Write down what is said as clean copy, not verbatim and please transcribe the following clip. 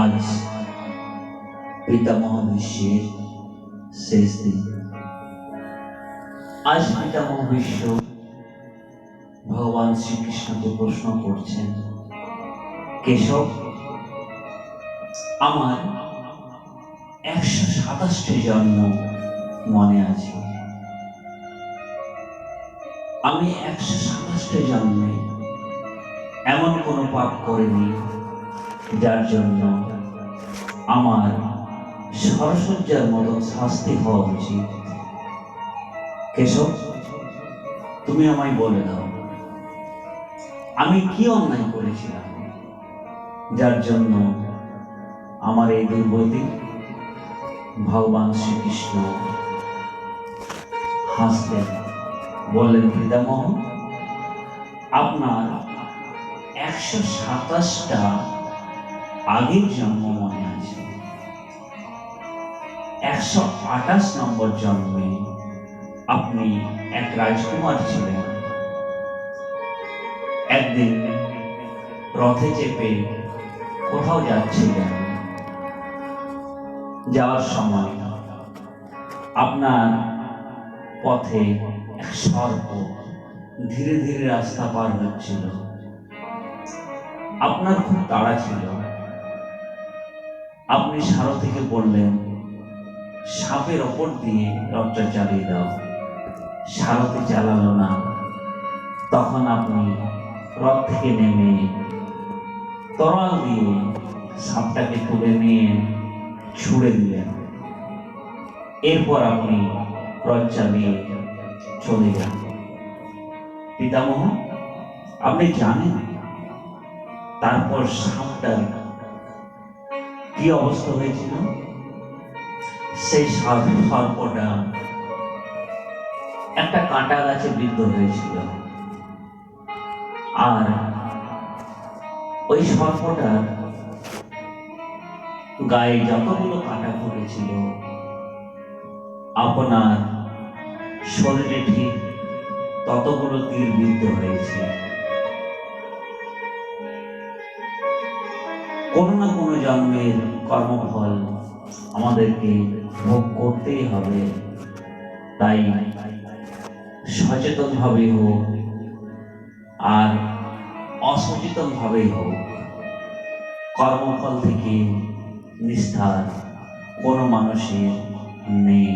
আজ পিতামহ বিশ্বের শেষ দিন। আজ পিতামহ বিশ্ব ভগবান শ্রীকৃষ্ণকে প্রশ্ন করছেন, কেশব, আমার 127টি জন্ম মনে আছে। আমি 127টি জন্মে এমন কোনো পাপ করিনি যার জন্য আমার সরসজ্জার মতো শাস্তি হওয়া উচিত। কেশব, তুমি আমায় বলে দাও, আমি কি অন্যায় করেছিলাম যার জন্য আমার এই দুর্গতি? ভগবান শ্রীকৃষ্ণ হাসলেন, বললেন, পিতামহ, আপনার 127টা আগের জন্ম মনে আছে। 128 নম্বর জন্মে আপনি এক রাজকুমার ছিলেন। একদিন রথে চেপে কোথাও যাচ্ছিলেন। যাওয়ার সময় আপনার পথে এক সর্প ধীরে ধীরে রাস্তা পার হচ্ছিল। আপনার খুব তাড়া ছিল। আপনি সারথিকে বললেন, সাপের ওপর দিয়ে রথটা চালিয়ে দাও। সারথি চালালো না। তখন আপনি রথ থেকে নেমে তরল দিয়ে সাপটাকে তুলে নিয়ে ছুড়ে দিলেন। এরপর আপনি রথ চালিয়ে চলে যান। পিতামহ, আপনি জানেন তারপর সাপটার কি অবস্থা হয়েছিল? সেই সর্পটা একটা কাঁটা গাছে বিদ্ধ হয়েছিল, আর ওই সর্পটার গায়ে যতগুলো কাঁটা পড়েছিল আপনার শরীরে ঠিক ততগুলো তীর বিদ্ধ হয়েছে। কোনো না কোনো জন্মের কর্মফল আমাদেরকে ভোগ করতেই হবে। তাই সচেতন ভাবে হোক আর অসচেতন ভাবেই হোক, কর্মফল থেকে নিস্তার কোনো মানুষের নেই।